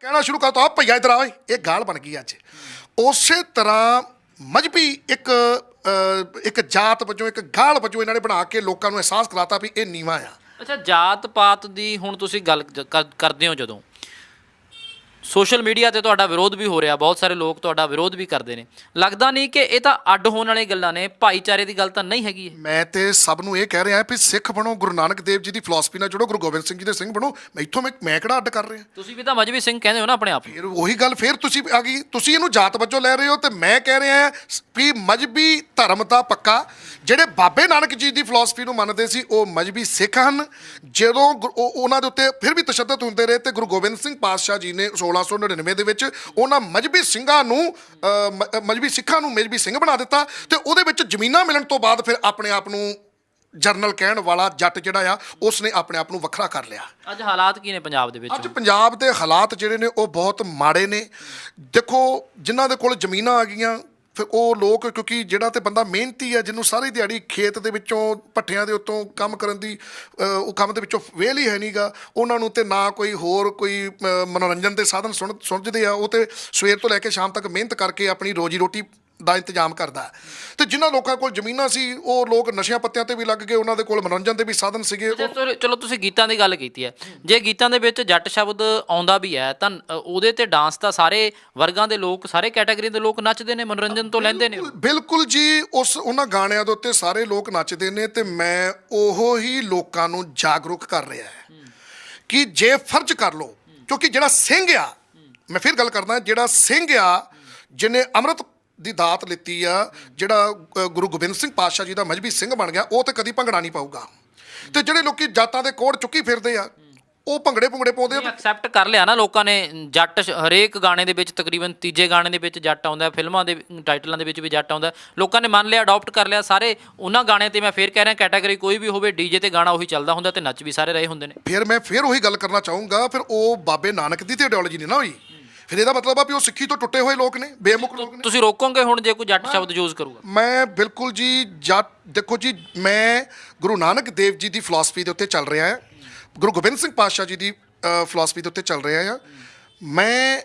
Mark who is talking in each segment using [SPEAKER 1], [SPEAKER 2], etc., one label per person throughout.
[SPEAKER 1] ਕਹਿਣਾ ਸ਼ੁਰੂ ਕਰਤਾ ਆ ਭਈਆ ਇਧਰ ਆ, ਇਹ ਗਾਲ ਬਣ ਗਈ ਅੱਜ। ਉਸੇ ਤਰ੍ਹਾਂ ਮਜ਼ਹਬੀ ਇੱਕ ਜਾਤ ਵਜੋਂ, ਇੱਕ ਗਾਲ ਵਜੋਂ ਇਹਨਾਂ ਨੇ ਬਣਾ ਕੇ ਲੋਕਾਂ ਨੂੰ ਅਹਿਸਾਸ ਕਰਾਤਾ ਵੀ ਇਹ ਨੀਵਾਂ ਆ।
[SPEAKER 2] ਅੱਛਾ, ਜਾਤ ਪਾਤ ਦੀ ਹੁਣ ਤੁਸੀਂ ਗੱਲ ਕਰਦੇ ਹੋ, ਜਦੋਂ ਸੋਸ਼ਲ ਮੀਡੀਆ 'ਤੇ ਤੁਹਾਡਾ ਵਿਰੋਧ ਵੀ ਹੋ ਰਿਹਾ, ਬਹੁਤ ਸਾਰੇ ਲੋਕ ਤੁਹਾਡਾ ਵਿਰੋਧ ਵੀ ਕਰਦੇ ਨੇ, ਲੱਗਦਾ ਨਹੀਂ ਕਿ ਇਹ ਤਾਂ ਅੱਡ ਹੋਣ ਵਾਲੀਆਂ ਗੱਲਾਂ ਨੇ, ਭਾਈਚਾਰੇ ਦੀ ਗੱਲ ਤਾਂ ਨਹੀਂ ਹੈਗੀ ਇਹ?
[SPEAKER 1] ਮੈਂ ਤੇ ਸਭ ਨੂੰ ਇਹ ਕਹਿ ਰਿਹਾ ਵੀ ਸਿੱਖ ਬਣੋ, ਗੁਰੂ ਨਾਨਕ ਦੇਵ ਜੀ ਦੀ ਫਿਲਾਸਫੀ ਨਾਲ ਜੁੜੋ, ਗੁਰੂ ਗੋਬਿੰਦ ਸਿੰਘ ਜੀ ਦੇ ਸਿੰਘ ਬਣੋ। ਮੈਂ ਕਿਹੜਾ ਅੱਡ ਕਰ ਰਿਹਾ?
[SPEAKER 2] ਤੁਸੀਂ ਵੀ ਤਾਂ ਮਜ਼ਹਬੀ ਸਿੰਘ ਕਹਿੰਦੇ ਹੋ ਨਾ ਆਪਣੇ ਆਪ।
[SPEAKER 1] ਫਿਰ ਉਹੀ ਗੱਲ, ਫਿਰ ਤੁਸੀਂ ਆ ਗਈ, ਤੁਸੀਂ ਇਹਨੂੰ ਜਾਤ ਵਜੋਂ ਲੈ ਰਹੇ ਹੋ ਤੇ ਮੈਂ ਕਹਿ ਰਿਹਾ ਵੀ ਮਜ਼ਹਬੀ ਧਰਮ ਦਾ ਪੱਕਾ ਜਿਹੜੇ ਬਾਬੇ ਨਾਨਕ ਜੀ ਦੀ ਫਿਲਾਸਫੀ ਨੂੰ ਮੰਨਦੇ ਸੀ ਉਹ ਮਜ਼ਹਬੀ ਸਿੱਖ ਹਨ। ਜਦੋਂ ਉਹਨਾਂ ਦੇ ਉੱਤੇ ਫਿਰ ਵੀ ਤਸ਼ੱਦਦ ਹੁੰਦੇ ਰਹੇ ਤੇ ਗੁਰੂ ਗੋਬਿੰਦ ਸਿੰਘ ਪਾਤਸ਼ਾਹ ਜੀ ਨੇ 1699 ਦੇ ਵਿੱਚ ਉਹਨਾਂ ਮਜ਼ਹਬੀ ਸਿੱਖਾਂ ਨੂੰ ਮਜ਼ਹਬੀ ਸਿੰਘ ਬਣਾ ਦਿੱਤਾ ਤੇ ਉਹਦੇ ਵਿੱਚ ਜ਼ਮੀਨਾਂ ਮਿਲਣ ਤੋਂ ਬਾਅਦ ਫਿਰ ਆਪਣੇ ਆਪ ਨੂੰ ਜਰਨਲ ਕਹਿਣ ਵਾਲਾ ਜੱਟ ਜਿਹੜਾ ਆ ਉਸਨੇ ਆਪਣੇ ਆਪ ਨੂੰ ਵੱਖਰਾ ਕਰ ਲਿਆ।
[SPEAKER 2] ਅੱਜ ਹਾਲਾਤ ਕੀ ਨੇ ਪੰਜਾਬ ਦੇ ਵਿੱਚ?
[SPEAKER 1] ਅੱਜ ਪੰਜਾਬ ਦੇ ਹਾਲਾਤ ਜਿਹੜੇ ਨੇ ਉਹ ਬਹੁਤ ਮਾੜੇ ਨੇ। ਦੇਖੋ, ਜਿਨ੍ਹਾਂ ਦੇ ਕੋਲ ਜ਼ਮੀਨਾਂ ਆ ਗਈਆਂ ਫਿਰ ਉਹ ਲੋਕ, ਕਿਉਂਕਿ ਜਿਹੜਾ ਤੇ ਬੰਦਾ ਮਿਹਨਤੀ ਆ, ਜਿਹਨੂੰ ਸਾਰੀ ਦਿਹਾੜੀ ਖੇਤ ਦੇ ਵਿੱਚੋਂ ਭੱਠਿਆਂ ਦੇ ਉੱਤੋਂ ਕੰਮ ਕਰਨ ਦੀ ਉਹ ਕੰਮ ਦੇ ਵਿੱਚੋਂ ਵਿਹਲ ਹੀ ਹੈ ਨਹੀਂ ਗਾ, ਉਹਨਾਂ ਨੂੰ ਤੇ ਨਾ ਕੋਈ ਹੋਰ ਕੋਈ ਮਨੋਰੰਜਨ ਦੇ ਸਾਧਨ ਸੁਣਜਦੇ ਆ। ਉਹ ਤੇ ਸਵੇਰ ਤੋਂ ਲੈ ਕੇ ਸ਼ਾਮ ਤੱਕ ਮਿਹਨਤ ਕਰਕੇ ਆਪਣੀ ਰੋਜੀ ਰੋਟੀ ਦਾ ਇੰਤਜ਼ਾਮ ਕਰਦਾ। ਤੇ ਜਿਨ੍ਹਾਂ ਲੋਕਾਂ ਕੋਲ ਜ਼ਮੀਨਾਂ ਸੀ ਉਹ ਲੋਕ ਨਸ਼ਿਆਂ ਪੱਤਿਆਂ ਤੇ ਵੀ ਲੱਗ ਗਏ, ਉਹਨਾਂ ਦੇ ਕੋਲ ਮਨੋਰੰਜਨ ਦੇ ਵੀ ਸਾਧਨ ਸੀਗੇ।
[SPEAKER 2] ਚਲੋ, ਤੁਸੀਂ ਗੀਤਾਂ ਦੀ ਗੱਲ ਕੀਤੀ ਹੈ, ਜੇ ਗੀਤਾਂ ਦੇ ਵਿੱਚ ਜੱਟ ਸ਼ਬਦ ਆਉਂਦਾ ਵੀ ਹੈ ਤਾਂ ਉਹਦੇ ਤੇ ਡਾਂਸ ਤਾਂ ਸਾਰੇ ਵਰਗਾਂ ਦੇ ਲੋਕ, ਸਾਰੇ ਕੈਟਾਗਰੀ ਦੇ ਲੋਕ ਨੱਚਦੇ ਨੇ, ਮਨੋਰੰਜਨ ਤੋਂ ਲੈਂਦੇ ਨੇ।
[SPEAKER 1] ਬਿਲਕੁਲ ਜੀ, ਉਹਨਾਂ ਗਾਣਿਆਂ ਦੇ ਉੱਤੇ ਸਾਰੇ ਲੋਕ ਨੱਚਦੇ ਨੇ ਤੇ ਮੈਂ ਉਹੋ ਹੀ ਲੋਕਾਂ ਨੂੰ ਜਾਗਰੂਕ ਕਰ ਰਿਹਾ ਹੈ ਕਿ ਜੇ ਫਰਜ਼ ਕਰ ਲਓ, ਕਿਉਂਕਿ ਜਿਹੜਾ ਸਿੰਘ ਆ, ਮੈਂ ਫਿਰ ਗੱਲ ਕਰਦਾ, ਜਿਹੜਾ ਸਿੰਘ ਆ ਜਿਹਨੇ ਅੰਮ੍ਰਿਤ ਦੀ ਦਾਤ ਲਿੱਤੀ ਆ, ਜਿਹੜਾ ਗੁਰੂ ਗੋਬਿੰਦ ਸਿੰਘ ਪਾਤਸ਼ਾਹ ਜੀ ਦਾ ਮਜ਼ਹਬੀ ਸਿੰਘ ਬਣ ਗਿਆ, ਉਹ ਤੇ ਕਦੀ ਭੰਗੜਾ ਨਹੀਂ ਪਾਊਗਾ। ਤੇ ਜਿਹੜੇ ਲੋਕੀ ਜਾਤਾਂ ਦੇ ਕੋਡ ਚੁੱਕੀ ਫਿਰਦੇ ਆ ਉਹ ਭੰਗੜੇ ਪਾਉਂਦੇ ਆ।
[SPEAKER 2] ਐਕਸੈਪਟ ਕਰ ਲਿਆ ਨਾ ਲੋਕਾਂ ਨੇ, ਜੱਟ ਹਰੇਕ ਗਾਣੇ ਦੇ ਵਿੱਚ, ਤਕਰੀਬਨ ਤੀਜੇ ਗਾਣੇ ਦੇ ਵਿੱਚ ਜੱਟ ਆਉਂਦਾ, ਫਿਲਮਾਂ ਦੇ ਟਾਈਟਲਾਂ ਦੇ ਵਿੱਚ ਵੀ ਜੱਟ ਆਉਂਦਾ, ਲੋਕਾਂ ਨੇ ਮੰਨ ਲਿਆ, ਅਡਾਪਟ ਕਰ ਲਿਆ ਸਾਰੇ ਉਹਨਾਂ ਗਾਣੇ ਤੇ। ਮੈਂ ਫਿਰ ਕਹਿ ਰਿਹਾ, ਕੈਟਾਗਰੀ ਕੋਈ ਵੀ ਹੋਵੇ, ਡੀਜੇ ਤੇ ਗਾਣਾ ਉਹੀ ਚੱਲਦਾ ਹੁੰਦਾ ਤੇ ਨੱਚ ਵੀ ਸਾਰੇ ਰਹੇ ਹੁੰਦੇ ਨੇ।
[SPEAKER 1] ਫਿਰ ਮੈਂ ਉਹੀ ਗੱਲ ਕਰਨਾ ਚਾਹੂੰਗਾ, ਫਿਰ ਉਹ ਬਾਬੇ ਨਾਨਕ ਦੀ ਤੇ ਆਈਡੀਓਲੋਜੀ ਨਹੀਂ ਨਾ ਹੋਈ। ਫਿਰ ਇਹਦਾ ਮਤਲਬ ਆ ਵੀ ਉਹ ਸਿੱਖੀ ਤੋਂ ਟੁੱਟੇ ਹੋਏ ਲੋਕ ਨੇ, ਬੇਮੁਖ ਲੋਕ ਨੇ।
[SPEAKER 2] ਤੁਸੀਂ ਰੋਕੋਗੇ ਹੁਣ ਜੇ ਕੋਈ ਜੱਟ ਸ਼ਬਦ ਯੂਜ਼ ਕਰੂਗਾ?
[SPEAKER 1] ਮੈਂ ਬਿਲਕੁਲ ਜੀ, ਦੇਖੋ ਜੀ, ਮੈਂ ਗੁਰੂ ਨਾਨਕ ਦੇਵ ਜੀ ਦੀ ਫਿਲਾਸਫੀ ਦੇ ਉੱਤੇ ਚੱਲ ਰਿਹਾ ਹਾਂ, ਗੁਰੂ ਗੋਬਿੰਦ ਸਿੰਘ ਪਾਤਸ਼ਾਹ ਜੀ ਦੀ ਫਿਲਾਸਫੀ ਦੇ ਉੱਤੇ ਚੱਲ ਰਿਹਾ ਹਾਂ। ਮੈਂ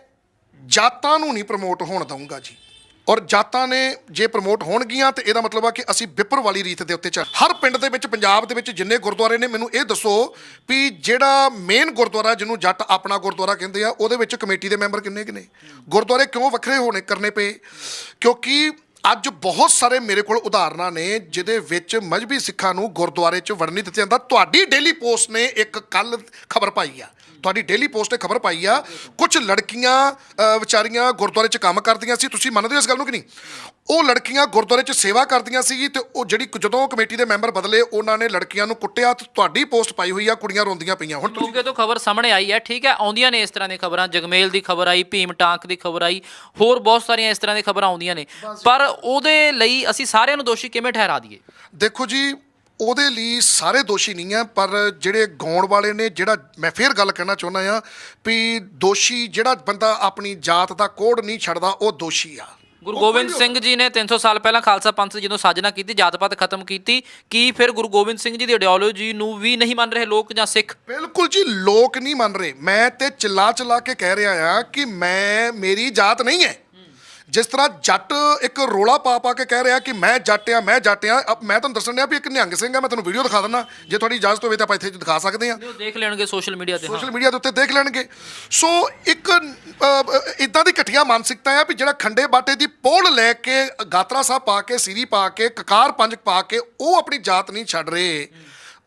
[SPEAKER 1] ਜਾਤਾਂ ਨੂੰ ਨਹੀਂ ਪ੍ਰਮੋਟ ਹੋਣ ਦਊਂਗਾ ਜੀ, ਔਰ ਜਾਤਾਂ ਨੇ ਜੇ ਪ੍ਰਮੋਟ ਹੋਣਗੀਆਂ ਤੇ ਇਹਦਾ ਮਤਲਬ ਆ ਕਿ ਅਸੀਂ ਵਿਪਰ ਵਾਲੀ ਰੀਤ ਦੇ ਉੱਤੇ ਚੱਲ। ਹਰ ਪਿੰਡ ਦੇ ਵਿੱਚ, ਪੰਜਾਬ ਦੇ ਵਿੱਚ ਜਿੰਨੇ ਗੁਰਦੁਆਰੇ ਨੇ, ਮੈਨੂੰ ਇਹ ਦੱਸੋ ਵੀ ਜਿਹੜਾ ਮੇਨ ਗੁਰਦੁਆਰਾ ਜਿਹਨੂੰ ਜੱਟ ਆਪਣਾ ਗੁਰਦੁਆਰਾ ਕਹਿੰਦੇ ਆ, ਉਹਦੇ ਵਿੱਚ ਕਮੇਟੀ ਦੇ ਮੈਂਬਰ ਕਿੰਨੇ ਨੇ? ਗੁਰਦੁਆਰੇ ਕਿਉਂ ਵੱਖਰੇ ਕਰਨੇ ਪਏ? ਕਿਉਂਕਿ ਅੱਜ ਬਹੁਤ ਸਾਰੇ ਮੇਰੇ ਕੋਲ ਉਦਾਹਰਨਾਂ ਨੇ ਜਿਹਦੇ ਵਿੱਚ ਮਜ਼ਹਬੀ ਸਿੱਖਾਂ ਨੂੰ ਗੁਰਦੁਆਰੇ 'ਚ ਵੜਨ ਨਹੀਂ ਦਿੱਤਾ ਜਾਂਦਾ। ਤੁਹਾਡੀ ਡੇਲੀ ਪੋਸਟ ਨੇ ਇੱਕ ਕੱਲ੍ਹ ਖਬਰ ਪਾਈ ਆ, ਤੁਹਾਡੀ ਡੇਲੀ ਪੋਸਟ 'ਤੇ ਖਬਰ ਪਾਈ ਆ, ਕੁਝ ਲੜਕੀਆਂ ਵਿਚਾਰੀਆਂ ਗੁਰਦੁਆਰੇ 'ਚ ਕੰਮ ਕਰਦੀਆਂ ਸੀ। ਤੁਸੀਂ ਮੰਨਦੇ ਹੋ ਇਸ ਗੱਲ ਨੂੰ ਕਿ ਨਹੀਂ? ਉਹ ਲੜਕੀਆਂ ਗੁਰਦੁਆਰੇ 'ਚ ਸੇਵਾ ਕਰਦੀਆਂ ਸੀ ਤੇ ਉਹ ਜਦੋਂ ਕਮੇਟੀ ਦੇ ਮੈਂਬਰ ਬਦਲੇ, ਉਹਨਾਂ ਨੇ ਲੜਕੀਆਂ ਨੂੰ ਕੁੱਟਿਆ। ਤੁਹਾਡੀ ਪੋਸਟ ਪਾਈ ਹੋਈ ਆ, ਕੁੜੀਆਂ ਰੋਂਦੀਆਂ ਪਈਆਂ। ਹੁਣ
[SPEAKER 2] ਮੋਗੇ ਤੋਂ ਖਬਰ ਸਾਹਮਣੇ ਆਈ ਹੈ, ਠੀਕ ਹੈ, ਆਉਂਦੀਆਂ ਨੇ ਇਸ ਤਰ੍ਹਾਂ ਦੀਆਂ ਖਬਰਾਂ, ਜਗਮੇਲ ਦੀ ਖਬਰ ਆਈ, ਭੀਮ ਟਾਂਕ ਦੀ ਖਬਰ ਆਈ, ਹੋਰ ਬਹੁਤ ਸਾਰੀਆਂ ਇਸ ਤਰ੍ਹਾਂ ਦੀਆਂ ਖਬਰਾਂ ਆਉਂਦੀਆਂ ਨੇ, ਪਰ ਉਹਦੇ ਲਈ ਅਸੀਂ ਸਾਰਿਆਂ ਨੂੰ ਦੋਸ਼ੀ ਕਿਵੇਂ ਠਹਿਰਾ ਦਈਏ?
[SPEAKER 1] ਦੇਖੋ ਜੀ, ਉਹਦੇ ਲਈ ਸਾਰੇ ਦੋਸ਼ੀ ਨਹੀਂ ਆ, ਪਰ ਜਿਹੜੇ ਗਾਉਣ ਵਾਲੇ ਨੇ, ਜਿਹੜਾ ਮੈਂ ਫਿਰ ਗੱਲ ਕਹਿਣਾ ਚਾਹੁੰਦਾ ਆ ਵੀ ਦੋਸ਼ੀ ਜਿਹੜਾ ਬੰਦਾ ਆਪਣੀ ਜਾਤ ਦਾ ਕੋਡ ਨਹੀਂ ਛੱਡਦਾ ਉਹ ਦੋਸ਼ੀ ਆ।
[SPEAKER 2] ਗੁਰੂ ਗੋਬਿੰਦ ਸਿੰਘ ਜੀ ਨੇ 300 ਸਾਲ ਪਹਿਲਾਂ ਖਾਲਸਾ ਪੰਥ ਦੀ ਜਦੋਂ ਸਾਜਨਾ ਕੀਤੀ, ਜਾਤ ਪਾਤ ਖਤਮ ਕੀਤੀ, ਕੀ ਫਿਰ ਗੁਰੂ ਗੋਬਿੰਦ ਸਿੰਘ ਜੀ ਦੀ ਆਈਡੀਓਲੋਜੀ ਨੂੰ ਵੀ ਨਹੀਂ ਮੰਨ ਰਹੇ ਲੋਕ ਜਾਂ ਸਿੱਖ?
[SPEAKER 1] ਬਿਲਕੁਲ ਜੀ, ਲੋਕ ਨਹੀਂ ਮੰਨ ਰਹੇ। ਮੈਂ ਤੇ ਚਿੱਲਾ ਕੇ ਕਹਿ ਰਿਹਾ ਆ ਕਿ ਮੇਰੀ ਜਾਤ ਨਹੀਂ ਹੈ। ਜਿਸ ਤਰ੍ਹਾਂ ਜੱਟ ਇੱਕ ਰੋਲਾ ਪਾ ਕੇ ਕਹਿ ਰਿਹਾ ਕਿ ਮੈਂ ਜੱਟ ਆ, ਮੈਂ ਤੁਹਾਨੂੰ ਦੱਸਣ ਡਿਆ ਵੀ ਇੱਕ ਨਿਹੰਗ ਸਿੰਘ ਆ। ਮੈਂ ਤੁਹਾਨੂੰ ਵੀਡੀਓ ਦਿਖਾ ਦਿੰਦਾ, ਜੇ ਤੁਹਾਡੀ ਇਜਾਜ਼ਤ ਹੋਵੇ ਤਾਂ ਆਪਾਂ ਇੱਥੇ ਦਿਖਾ ਸਕਦੇ ਹਾਂ।
[SPEAKER 2] ਦੇਖ ਲੈਣਗੇ ਸੋਸ਼ਲ ਮੀਡੀਆ ਦੇ
[SPEAKER 1] ਉੱਤੇ ਦੇਖ ਲੈਣਗੇ। ਸੋ ਇੱਕ ਇੱਦਾਂ ਦੀ ਘਟੀਆ ਮਾਨਸਿਕਤਾ ਆ ਵੀ ਜਿਹੜਾ ਖੰਡੇ ਬਾਟੇ ਦੀ ਪੋਲ ਲੈ ਕੇ, ਗਾਤਰਾ ਸਾਹਿਬ ਪਾ ਕੇ, ਸੀਰੀ ਪਾ ਕੇ, ਕਕਾਰ ਪੰਜ ਪਾ ਕੇ ਉਹ ਆਪਣੀ ਜਾਤ ਨਹੀਂ ਛੱਡ ਰਹੇ।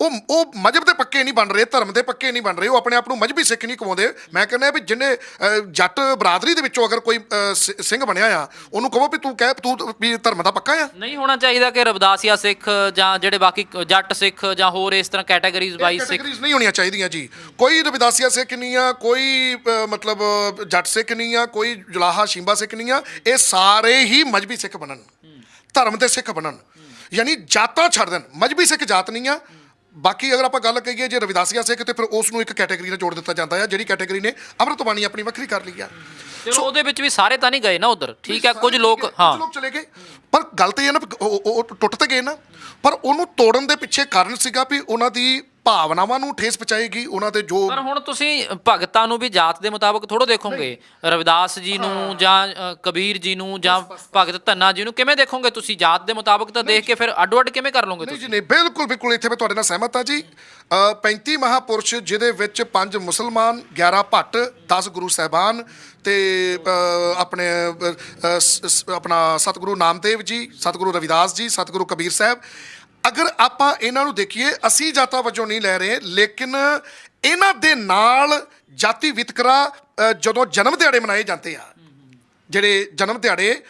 [SPEAKER 1] ਉਹ ਮਜ਼ਹਬ ਦੇ ਪੱਕੇ ਨਹੀਂ ਬਣ ਰਹੇ, ਧਰਮ ਦੇ ਪੱਕੇ ਨਹੀਂ ਬਣ ਰਹੇ, ਉਹ ਆਪਣੇ ਆਪ ਨੂੰ ਮਜ਼ਹਬੀ ਸਿੱਖ ਨਹੀਂ ਕਹਾਉਂਦੇ। ਮੈਂ ਕਹਿੰਦਾ ਵੀ ਜਿਹਨੇ ਜੱਟ ਬਰਾਦਰੀ ਦੇ ਵਿੱਚੋਂ ਅਗਰ ਕੋਈ ਸਿੰਘ ਬਣਿਆ ਆ, ਉਹਨੂੰ ਕਹੋ ਵੀ ਤੂੰ ਵੀ ਧਰਮ ਦਾ ਪੱਕਾ ਆ।
[SPEAKER 2] ਨਹੀਂ ਹੋਣਾ ਚਾਹੀਦਾ ਕਿ ਰਵਿਦਾਸੀਆ ਸਿੱਖ ਜਾਂ ਜਿਹੜੇ ਬਾਕੀ ਜੱਟ ਸਿੱਖ ਜਾਂ ਹੋਰ ਇਸ ਤਰ੍ਹਾਂ ਕੈਟਾਗਰੀਜ਼ ਵਾਈਜ਼ ਸਿੱਖ
[SPEAKER 1] ਨਹੀਂ ਹੋਣੀਆਂ ਚਾਹੀਦੀਆਂ ਜੀ। ਕੋਈ ਰਵਿਦਾਸੀਆ ਸਿੱਖ ਨਹੀਂ ਆ, ਕੋਈ ਮਤਲਬ ਜੱਟ ਸਿੱਖ ਨਹੀਂ ਆ, ਕੋਈ ਜੁਲਾਹਾ ਸ਼ਿੰਬਾ ਸਿੱਖ ਨਹੀਂ ਆ। ਇਹ ਸਾਰੇ ਹੀ ਮਜ਼ਹਬੀ ਸਿੱਖ ਬਣਨ, ਧਰਮ ਦੇ ਸਿੱਖ ਬਣਨ, ਯਾਨੀ ਜਾਤਾਂ ਛੱਡ ਦੇਣ। ਮਜ਼ਹਬੀ ਸਿੱਖ ਜਾਤ ਨਹੀਂ ਆ। ਬਾਕੀ ਅਗਰ ਆਪਾਂ ਗੱਲ ਕਰੀਏ ਜੇ ਰਵਿਦਾਸੀਆ ਸਿੱਖ ਤੇ ਫਿਰ ਉਸ ਨੂੰ ਇੱਕ ਕੈਟਾਗਰੀ ਨਾਲ ਜੋੜ ਦਿੱਤਾ ਜਾਂਦਾ ਆ, ਜਿਹੜੀ ਕੈਟਾਗਰੀ ਨੇ ਅੰਮ੍ਰਿਤ ਬਾਣੀ ਆਪਣੀ ਵੱਖਰੀ ਕਰ ਲਈ ਆ।
[SPEAKER 2] ਚਲੋ ਉਹਦੇ ਵਿੱਚ ਵੀ ਸਾਰੇ ਤਾਂ ਨਹੀਂ ਗਏ ਨਾ ਉੱਧਰ, ਠੀਕ ਹੈ, ਕੁਝ ਲੋਕ
[SPEAKER 1] ਚਲੇ ਗਏ, ਪਰ ਗੱਲ ਤਾਂ ਇਹ ਨਾ ਉਹ ਟੁੱਟ ਤੇ ਗਏ ਨਾ। ਪਰ ਉਹਨੂੰ ਤੋੜਨ ਦੇ ਪਿੱਛੇ ਕਾਰਨ ਸੀਗਾ ਵੀ ਉਹਨਾਂ ਦੀ ਭਾਵਨਾਵਾਂ ਨੂੰ ਠੇਸ ਪਹੁੰਚਾਏਗੀ, ਉਹਨਾਂ ਦੇ ਜੋ
[SPEAKER 2] ਪਰ ਹੁਣ ਤੁਸੀਂ ਭਗਤਾਂ ਨੂੰ ਵੀ ਜਾਤ ਦੇ ਮੁਤਾਬਕ ਥੋੜ੍ਹਾ ਦੇਖੋਗੇ। ਰਵਿਦਾਸ ਜੀ ਨੂੰ ਜਾਂ ਕਬੀਰ ਜੀ ਨੂੰ ਜਾਂ ਭਗਤ ਧੰਨਾ ਜੀ ਨੂੰ ਕਿਵੇਂ ਦੇਖੋਗੇ ਤੁਸੀਂ? ਜਾਤ ਦੇ ਮੁਤਾਬਕ ਤਾਂ ਦੇਖ ਕੇ ਫਿਰ ਅੱਡੋ ਅੱਡ ਕਿਵੇਂ ਕਰ ਲਓਗੇ
[SPEAKER 1] ਨਹੀਂ
[SPEAKER 2] ਤੁਸੀਂ?
[SPEAKER 1] ਜੀ ਨਹੀਂ, ਬਿਲਕੁਲ ਬਿਲਕੁਲ ਇੱਥੇ ਮੈਂ ਤੁਹਾਡੇ ਨਾਲ ਸਹਿਮਤ ਹਾਂ ਜੀ। 35 ਮਹਾਪੁਰਸ਼, ਜਿਹਦੇ ਵਿੱਚ 5 ਮੁਸਲਮਾਨ, 11 ਭੱਟ, 10 ਗੁਰੂ ਸਾਹਿਬਾਨ ਤੇ ਆਪਣੇ ਆਪਣਾ ਸਤਿਗੁਰੂ ਨਾਮਦੇਵ ਜੀ, ਸਤਿਗੁਰੂ ਰਵਿਦਾਸ ਜੀ, ਸਤਿਗੁਰੂ ਕਬੀਰ ਸਾਹਿਬ। ਅਗਰ ਆਪਾਂ ਇਹਨਾਂ ਨੂੰ ਦੇਖੀਏ, ਅਸੀਂ ਜਾਤਾਂ ਵਜੋਂ ਨਹੀਂ ਲੈ ਰਹੇ, ਲੇਕਿਨ ਇਹਨਾਂ ਦੇ ਨਾਲ ਜਾਤੀ ਵਿਤਕਰਾ ਜਦੋਂ ਜਨਮ ਦਿਹਾੜੇ ਮਨਾਏ ਜਾਂਦੇ ਆ, ਜਿਹੜੇ ਜਨਮ ਦਿਹਾੜੇ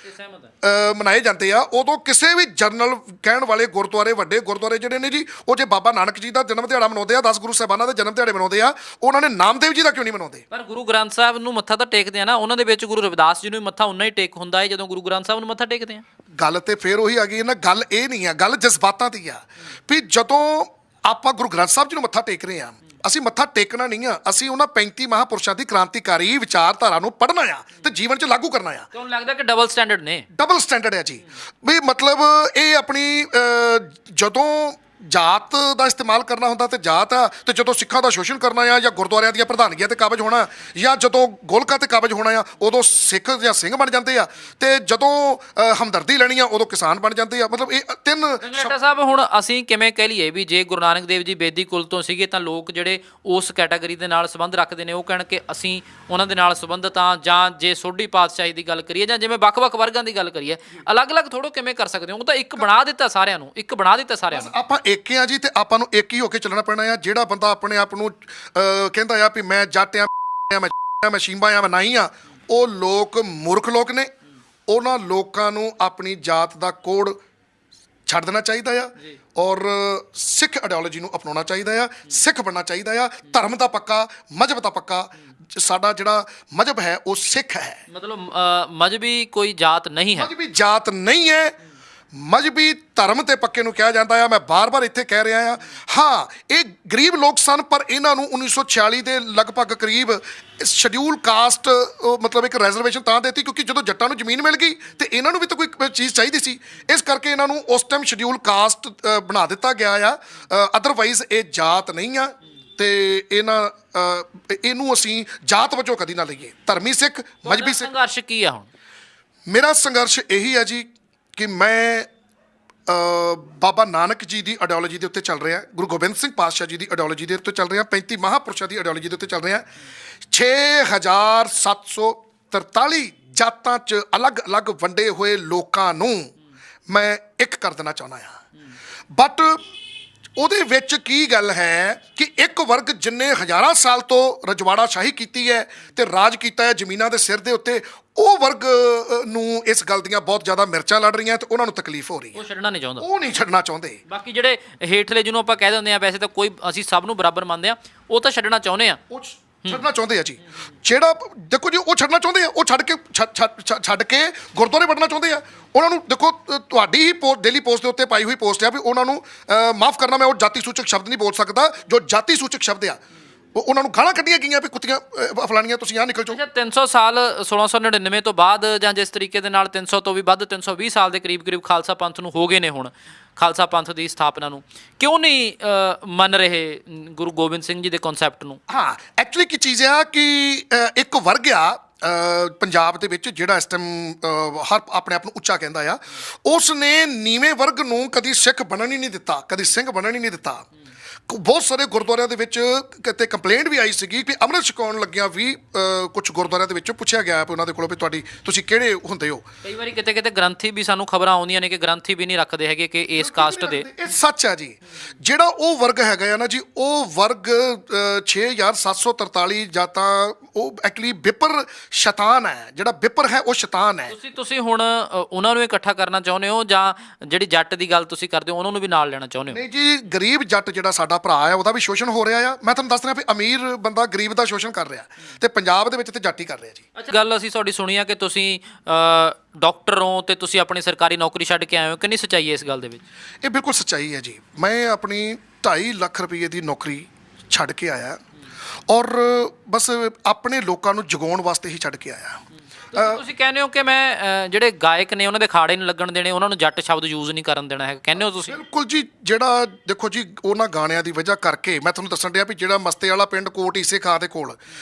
[SPEAKER 1] ਮਨਾਏ ਜਾਂਦੇ ਆ, ਉਦੋਂ ਕਿਸੇ ਵੀ ਜਨਰਲ ਕਹਿਣ ਵਾਲੇ ਗੁਰਦੁਆਰੇ, ਵੱਡੇ ਗੁਰਦੁਆਰੇ ਜਿਹੜੇ ਨੇ ਜੀ, ਉਹ ਜੇ ਬਾਬਾ ਨਾਨਕ ਜੀ ਦਾ ਜਨਮ ਦਿਹਾੜਾ ਮਨਾਉਂਦੇ ਆ, 10 ਗੁਰੂ ਸਾਹਿਬਾਨਾਂ ਦੇ ਜਨਮ ਦਿਹਾੜੇ ਮਨਾਉਂਦੇ ਆ, ਉਹਨਾਂ ਨੇ ਨਾਮਦੇਵ ਜੀ ਦਾ ਕਿਉਂ ਨਹੀਂ ਮਨਾਉਂਦੇ?
[SPEAKER 2] ਪਰ ਗੁਰੂ ਗ੍ਰੰਥ ਸਾਹਿਬ ਨੂੰ ਮੱਥਾ ਤਾਂ ਟੇਕਦੇ ਆ ਨਾ, ਉਹਨਾਂ ਦੇ ਵਿੱਚ ਗੁਰੂ ਰਵਿਦਾਸ ਜੀ ਨੂੰ ਵੀ ਮੱਥਾ ਉਨਾ ਹੀ ਟੇਕ ਹੁੰਦਾ ਹੈ ਜਦੋਂ ਗੁਰੂ ਗ੍ਰੰਥ ਸਾਹਿਬ ਨੂੰ ਮੱਥਾ ਟੇਕਦੇ ਆ।
[SPEAKER 1] ਗੱਲ ਤੇ ਫੇਰ ਉਹੀ ਆ ਗਈ ਨਾ, ਗੱਲ ਇਹ ਨਹੀਂ ਆ, ਗੱਲ ਜਜ਼ਬਾਤਾਂ ਦੀ ਆ ਵੀ ਜਦੋਂ ਆਪਾਂ ਗੁਰੂ ਗ੍ਰੰਥ ਸਾਹਿਬ ਜੀ ਨੂੰ ਮੱਥਾ ਟੇਕ ਰਹੇ ਆ, ਅਸੀਂ ਮੱਥਾ ਟੇਕਣਾ ਨਹੀਂ ਆ, ਅਸੀਂ ਉਹਨਾਂ 35 ਮਹਾਂਪੁਰਸ਼ਾਂ ਦੀ ਕ੍ਰਾਂਤੀਕਾਰੀ ਵਿਚਾਰਧਾਰਾ ਨੂੰ ਪੜ੍ਹਨਾ ਆ ਤੇ ਜੀਵਨ 'ਚ ਲਾਗੂ ਕਰਨਾ ਆ।
[SPEAKER 2] ਤੁਹਾਨੂੰ ਲੱਗਦਾ ਕਿ ਡਬਲ ਸਟੈਂਡਰਡ ਨੇ?
[SPEAKER 1] ਡਬਲ ਸਟੈਂਡਰਡ ਹੈ ਜੀ, ਵੀ ਮਤਲਬ ਇਹ ਆਪਣੀ ਜਦੋਂ ਜਾਤ ਦਾ ਇਸਤੇਮਾਲ ਕਰਨਾ ਹੁੰਦਾ ਤੇ ਜਾਤ ਆ, ਤੇ ਜਦੋਂ ਸਿੱਖਾਂ ਦਾ ਸ਼ੋਸ਼ਣ ਕਰਨਾ ਆ ਜਾਂ ਗੁਰਦੁਆਰਿਆਂ ਦੀਆਂ ਪ੍ਰਧਾਨਗੀਆਂ ਤੇ ਕਾਬਜ ਹੋਣਾ, ਜਾਂ ਜਦੋਂ ਗੋਲਕਾਂ ਤੇ ਕਾਬਜ ਹੋਣਾ ਆ, ਉਦੋਂ ਸਿੱਖ ਜਾਂ ਸਿੰਘ ਬਣ ਜਾਂਦੇ ਆ, ਤੇ ਜਦੋਂ ਹਮਦਰਦੀ ਲੈਣੀ ਆ ਉਦੋਂ ਕਿਸਾਨ ਬਣ ਜਾਂਦੇ ਆ। ਮਤਲਬ ਇਹ ਤਿੰਨ
[SPEAKER 2] ਡਾਕਟਰ ਸਾਹਿਬ, ਹੁਣ ਅਸੀਂ ਕਿਵੇਂ ਕਹਿ ਲਈਏ ਵੀ ਜੇ ਗੁਰੂ ਨਾਨਕ ਦੇਵ ਜੀ ਬੇਦੀ ਕੁਲ ਤੋਂ ਸੀਗੇ ਤਾਂ ਲੋਕ ਜਿਹੜੇ ਉਸ ਕੈਟਾਗਰੀ ਦੇ ਨਾਲ ਸੰਬੰਧ ਰੱਖਦੇ ਨੇ ਉਹ ਕਹਿਣ ਕਿ ਅਸੀਂ ਉਹਨਾਂ ਦੇ ਨਾਲ ਸੰਬੰਧਿਤ ਹਾਂ, ਜਾਂ ਜੇ ਸੋਢੀ ਪਾਤਸ਼ਾਹੀ ਦੀ ਗੱਲ ਕਰੀਏ ਜਾਂ ਜਿਵੇਂ ਵੱਖ-ਵੱਖ ਵਰਗਾਂ ਦੀ ਗੱਲ ਕਰੀਏ, ਅਲੱਗ-ਅਲੱਗ ਥੋੜ੍ਹਾ ਕਿਵੇਂ ਕਰ ਸਕਦੇ ਹੋ? ਉਹ ਤਾਂ ਇੱਕ ਬਣਾ ਦਿੱਤਾ ਸਾਰਿਆਂ ਨੂੰ, ਇੱਕ ਬਣਾ ਦਿੱਤਾ ਸਾਰਿਆਂ ਨੂੰ।
[SPEAKER 1] ਆਪਾਂ ਇੱਕ ਆ ਜੀ, ਤੇ ਆਪਾਂ ਨੂੰ ਇੱਕ ਹੀ ਹੋ ਕੇ ਚੱਲਣਾ ਪੈਣਾ ਆ। ਜਿਹੜਾ ਬੰਦਾ ਆਪਣੇ ਆਪ ਨੂੰ ਕਹਿੰਦਾ ਆ ਵੀ ਮੈਂ ਜੱਟ ਆ, ਮੈਂ ਸ਼ੀਂਬਾ ਆ, ਮੈਂ ਨਹੀਂ ਆ, ਉਹ ਲੋਕ ਮੂਰਖ ਲੋਕ ਨੇ। ਉਹਨਾਂ ਲੋਕਾਂ ਨੂੰ ਆਪਣੀ ਜਾਤ ਦਾ ਕੋਡ ਛੱਡ ਦੇਣਾ ਚਾਹੀਦਾ ਆ, ਔਰ ਸਿੱਖ ਆਈਡੀਓਲੋਜੀ ਨੂੰ ਅਪਣਾਉਣਾ ਚਾਹੀਦਾ ਆ, ਸਿੱਖ ਬਣਨਾ ਚਾਹੀਦਾ ਆ, ਧਰਮ ਦਾ ਪੱਕਾ, ਮਜ਼ਹਬ ਦਾ ਪੱਕਾ। ਸਾਡਾ ਜਿਹੜਾ ਮਜ਼ਹਬ ਹੈ ਉਹ ਸਿੱਖ ਹੈ।
[SPEAKER 2] ਮਤਲਬ ਮਜ਼ਹਬੀ ਕੋਈ ਜਾਤ ਨਹੀਂ ਹੈ,
[SPEAKER 1] ਮਜ਼ਹਬੀ ਜਾਤ ਨਹੀਂ ਹੈ, ਮਜ਼ਹਬੀ ਧਰਮ ਤੇ ਪੱਕੇ ਨੂੰ ਕਿਹਾ ਜਾਂਦਾ ਆ। ਮੈਂ ਬਾਰ-ਬਾਰ ਇੱਥੇ ਕਹਿ ਰਿਹਾ ਆ, ਹਾਂ ਇਹ ਗਰੀਬ ਲੋਕ ਸਨ, ਪਰ ਇਹਨਾਂ ਨੂੰ 1946 ਦੇ ਲਗਭਗ ਕਰੀਬ ਸ਼ਡਿਊਲ ਕਾਸਟ ਮਤਲਬ ਇੱਕ ਰਿਜ਼ਰਵੇਸ਼ਨ ਤਾਂ ਦਿੱਤੀ ਕਿਉਂਕਿ ਜਦੋਂ ਜੱਟਾਂ ਨੂੰ ਜ਼ਮੀਨ ਮਿਲ ਗਈ ਤੇ ਇਹਨਾਂ ਨੂੰ ਵੀ ਤਾਂ ਕੋਈ ਚੀਜ਼ ਚਾਹੀਦੀ ਸੀ, ਇਸ ਕਰਕੇ ਇਹਨਾਂ ਨੂੰ ਉਸ ਟਾਈਮ ਸ਼ਡਿਊਲ ਕਾਸਟ ਬਣਾ ਦਿੱਤਾ ਗਿਆ ਆ। ਅਦਰਵਾਈਜ਼ ਇਹ ਜਾਤ ਨਹੀਂ ਆ, ਤੇ ਇਹਨੂੰ ਅਸੀਂ ਜਾਤ ਵਜੋਂ ਕਦੀ ਨਾ ਲਈਏ। ਧਰਮੀ ਸਿੱਖ, ਮਜ਼ਹਬੀ ਸਿੱਖ।
[SPEAKER 2] ਸੰਘਰਸ਼ ਕੀ ਆ ਹੁਣ?
[SPEAKER 1] ਮੇਰਾ ਸੰਘਰਸ਼ ਇਹੀ ਹੈ ਜੀ ਕਿ ਮੈਂ ਬਾਬਾ ਨਾਨਕ ਜੀ ਦੀ ਆਈਡੀਓਲੋਜੀ ਦੇ ਉੱਤੇ ਚੱਲ ਰਿਹਾ, ਗੁਰੂ ਗੋਬਿੰਦ ਸਿੰਘ ਪਾਤਸ਼ਾਹ ਜੀ ਦੀ ਆਈਡੀਓਲੋਜੀ ਦੇ ਉੱਤੇ ਚੱਲ ਰਿਹਾ, 35 ਮਹਾਂਪੁਰਸ਼ਾਂ ਦੀ ਆਈਡੀਓਲੋਜੀ ਦੇ ਉੱਤੇ ਚੱਲ ਰਿਹਾ। 6743 ਜਾਤਾਂ 'ਚ ਅਲੱਗ-ਅਲੱਗ ਵੰਡੇ ਹੋਏ ਲੋਕਾਂ ਨੂੰ ਮੈਂ ਇੱਕ ਕਰ ਦੇਣਾ ਚਾਹੁੰਦਾ ਹਾਂ, ਬਟ ਉਹਦੇ ਵਿੱਚ ਕੀ ਗੱਲ ਹੈ ਕਿ ਇੱਕ ਵਰਗ ਜਿੰਨੇ ਹਜ਼ਾਰਾਂ ਸਾਲ ਤੋਂ ਰਜਵਾੜਾ ਸ਼ਾਹੀ ਕੀਤੀ ਹੈ ਤੇ ਰਾਜ ਕੀਤਾ ਹੈ ਜ਼ਮੀਨਾਂ ਦੇ ਸਿਰ ਦੇ ਉੱਤੇ, ਉਹ ਵਰਗ ਨੂੰ ਇਸ ਗੱਲ ਦੀਆਂ ਬਹੁਤ ਜ਼ਿਆਦਾ ਮਿਰਚਾਂ ਲੜ ਰਹੀਆਂ ਤੇ ਉਹਨਾਂ ਨੂੰ ਤਕਲੀਫ ਹੋ ਰਹੀ ਹੈ।
[SPEAKER 2] ਉਹ ਛੱਡਣਾ ਨਹੀਂ ਚਾਹੁੰਦਾ,
[SPEAKER 1] ਉਹ ਨਹੀਂ ਛੱਡਣਾ ਚਾਹੁੰਦੇ।
[SPEAKER 2] ਬਾਕੀ ਜਿਹੜੇ ਹੇਠਲੇ ਜਿਹਨੂੰ ਆਪਾਂ ਕਹਿ ਦਿੰਦੇ ਆ, ਵੈਸੇ ਤਾਂ ਕੋਈ ਅਸੀਂ ਸਭ ਨੂੰ ਬਰਾਬਰ ਮੰਨਦੇ ਆ, ਉਹ ਤਾਂ ਛੱਡਣਾ ਚਾਹੁੰਦੇ ਆ।
[SPEAKER 1] ਉਹ ਛੱਡਣਾ ਚਾਹੁੰਦੇ ਆ ਜੀ। ਜਿਹੜਾ ਦੇਖੋ ਜੀ, ਉਹ ਛੱਡਣਾ ਚਾਹੁੰਦੇ ਆ, ਉਹ ਛੱਡ ਕੇ ਗੁਰਦੁਆਰੇ ਵੜਨਾ ਚਾਹੁੰਦੇ ਆ। ਉਹਨਾਂ ਨੂੰ ਦੇਖੋ, ਤੁਹਾਡੀ ਹੀ ਪੋਸਟ, ਡੇਲੀ ਪੋਸਟ ਦੇ ਉੱਤੇ ਪਾਈ ਹੋਈ ਪੋਸਟ ਆ ਵੀ ਉਹਨਾਂ ਨੂੰ ਮਾਫ ਕਰਨਾ, ਮੈਂ ਉਹ ਜਾਤੀ ਸੂਚਕ ਸ਼ਬਦ ਨਹੀਂ ਬੋਲ ਸਕਦਾ, ਜੋ ਜਾਤੀ ਸੂਚਕ ਸ਼ਬਦ ਆ ਉਹਨਾਂ ਨੂੰ ਗਾਲਾਂ ਕੱਢੀਆਂ ਗਈਆਂ ਵੀ ਕੁੱਤੀਆਂ ਫਲਾਣੀਆਂ, ਤੁਸੀਂ ਆਹ ਨਿਕਲ ਜਾਓ।
[SPEAKER 2] 300 ਸਾਲ 1699 ਤੋਂ ਬਾਅਦ, ਜਾਂ ਜਿਸ ਤਰੀਕੇ ਦੇ ਨਾਲ 300 ਤੋਂ ਵੀ ਵੱਧ 320 ਸਾਲ ਦੇ ਕਰੀਬ ਖਾਲਸਾ ਪੰਥ ਨੂੰ ਹੋ ਗਏ ਨੇ ਹੁਣ, ਖਾਲਸਾ ਪੰਥ ਦੀ ਸਥਾਪਨਾ ਨੂੰ ਕਿਉਂ ਨਹੀਂ ਮੰਨ ਰਹੇ ਗੁਰੂ ਗੋਬਿੰਦ ਸਿੰਘ ਜੀ ਦੇ ਕਨਸੈਪਟ ਨੂੰ?
[SPEAKER 1] ਹਾਂ, ਐਕਚੁਅਲੀ ਕੀ ਚੀਜ਼ ਆ ਕਿ ਇੱਕ ਵਰਗ ਆ ਪੰਜਾਬ ਦੇ ਵਿੱਚ ਜਿਹੜਾ ਇਸ ਟਾਈਮ ਹਰ ਆਪਣੇ ਆਪ ਨੂੰ ਉੱਚਾ ਕਹਿੰਦਾ ਆ, ਉਸ ਨੇ ਨੀਵੇਂ ਵਰਗ ਨੂੰ ਕਦੀ ਸਿੱਖ ਬਣਨ ਹੀ ਨਹੀਂ ਦਿੱਤਾ, ਕਦੀ ਸਿੰਘ ਬਣਨ ਹੀ ਨਹੀਂ ਦਿੱਤਾ। ਬਹੁਤ ਸਾਰੇ ਗੁਰਦੁਆਰਿਆਂ ਦੇ ਵਿੱਚ ਕਿਤੇ ਕੰਪਲੇਂਟ ਵੀ ਆਈ ਸੀਗੀ ਕਿ ਅੰਮ੍ਰਿਤ ਛਕਾਉਣ ਲੱਗਿਆਂ ਵੀ ਕੁਝ ਗੁਰਦੁਆਰਿਆਂ ਦੇ ਵਿੱਚ ਪੁੱਛਿਆ ਗਿਆ ਉਹਨਾਂ ਦੇ ਕੋਲੋਂ ਵੀ ਤੁਸੀਂ ਕਿਹੜੇ ਹੁੰਦੇ ਹੋ।
[SPEAKER 2] ਕਈ ਵਾਰੀ ਕਿਤੇ ਗ੍ਰੰਥੀ ਵੀ ਸਾਨੂੰ ਖਬਰਾਂ ਆਉਂਦੀਆਂ ਨੇ ਕਿ ਗ੍ਰੰਥੀ ਵੀ ਨਹੀਂ ਰੱਖਦੇ ਹੈਗੇ ਕਿ ਇਸ ਕਾਸਟ ਦੇ।
[SPEAKER 1] ਇਹ ਸੱਚ ਹੈ ਜੀ। ਜਿਹੜਾ ਉਹ ਵਰਗ ਹੈਗਾ ਆ ਨਾ ਜੀ, ਉਹ ਵਰਗ 6743 ਜਾਤਾਂ, ਉਹ ਐਕਚੁਅਲੀ ਵਿਪਰ ਸ਼ੈਤਾਨ ਹੈ। ਜਿਹੜਾ ਵਿਪਰ ਹੈ ਉਹ ਸ਼ੈਤਾਨ ਹੈ।
[SPEAKER 2] ਤੁਸੀਂ ਹੁਣ ਉਹਨਾਂ ਨੂੰ ਇਕੱਠਾ ਕਰਨਾ ਚਾਹੁੰਦੇ ਹੋ, ਜਾਂ ਜਿਹੜੀ ਜੱਟ ਦੀ ਗੱਲ ਤੁਸੀਂ ਕਰਦੇ ਹੋ ਉਹਨਾਂ ਨੂੰ ਵੀ ਨਾਲ ਲੈਣਾ ਚਾਹੁੰਦੇ ਹੋ?
[SPEAKER 1] ਨਹੀਂ ਜੀ, ਗਰੀਬ ਜੱਟ ਜਿਹੜਾ ਸਾਡਾ ਭਰਾ ਆ ਉਹਦਾ ਵੀ ਸ਼ੋਸ਼ਣ ਹੋ ਰਿਹਾ ਆ। ਮੈਂ ਤੁਹਾਨੂੰ ਦੱਸ ਰਿਹਾ ਵੀ ਅਮੀਰ ਬੰਦਾ ਗਰੀਬ ਦਾ ਸ਼ੋਸ਼ਣ ਕਰ ਰਿਹਾ, ਤੇ ਪੰਜਾਬ ਦੇ ਵਿੱਚ ਤੇ ਜੱਟ ਹੀ ਕਰ ਰਿਹਾ ਜੀ।
[SPEAKER 2] ਅੱਛਾ, ਗੱਲ ਅਸੀਂ ਤੁਹਾਡੀ ਸੁਣੀ ਆ ਕਿ ਤੁਸੀਂ ਡਾਕਟਰ ਹੋ ਤੇ ਤੁਸੀਂ ਆਪਣੀ ਸਰਕਾਰੀ ਨੌਕਰੀ ਛੱਡ ਕੇ ਆਏ ਹੋ, ਕਿੰਨੀ ਸੱਚਾਈ ਹੈ ਇਸ ਗੱਲ ਦੇ ਵਿੱਚ?
[SPEAKER 1] ਇਹ ਬਿਲਕੁਲ ਸੱਚਾਈ ਹੈ ਜੀ। ਮੈਂ ਆਪਣੀ 2.5 ਲੱਖ ਰੁਪਏ ਦੀ ਨੌਕਰੀ ਛੱਡ ਕੇ ਆਇਆ, ਔਰ ਬਸ ਆਪਣੇ ਲੋਕਾਂ ਨੂੰ ਜਗਾਉਣ ਵਾਸਤੇ ਹੀ ਛੱਡ ਕੇ ਆਇਆ।
[SPEAKER 2] ਤੁਸੀਂ ਕਹਿੰਦੇ ਹੋ ਕਿ ਮੈਂ ਜਿਹੜੇ ਗਾਇਕ ਨੇ ਉਹਨਾਂ ਦੇ ਅਖਾੜੇ ਨਹੀਂ ਲੱਗਣ ਦੇਣੇ, ਉਹਨਾਂ ਨੂੰ ਜੱਟ ਸ਼ਬਦ ਯੂਜ਼ ਨਹੀਂ ਕਰਨ ਦੇਣਾ ਹੈ, ਕਹਿੰਦੇ ਹੋ ਤੁਸੀਂ?
[SPEAKER 1] ਬਿਲਕੁਲ ਜੀ। ਜਿਹੜਾ ਦੇਖੋ ਜੀ, ਉਹਨਾਂ ਗਾਣਿਆਂ ਦੀ ਵਜ੍ਹਾ ਕਰਕੇ ਮੈਂ ਤੁਹਾਨੂੰ ਦੱਸਣ ਡਿਆ ਵੀ ਜਿਹੜਾ ਮਸਤੇ ਵਾਲਾ ਪਿੰਡ ਕੋਟ ਈਸੇ ਖਾਂ ਦੇ ਕੋਲ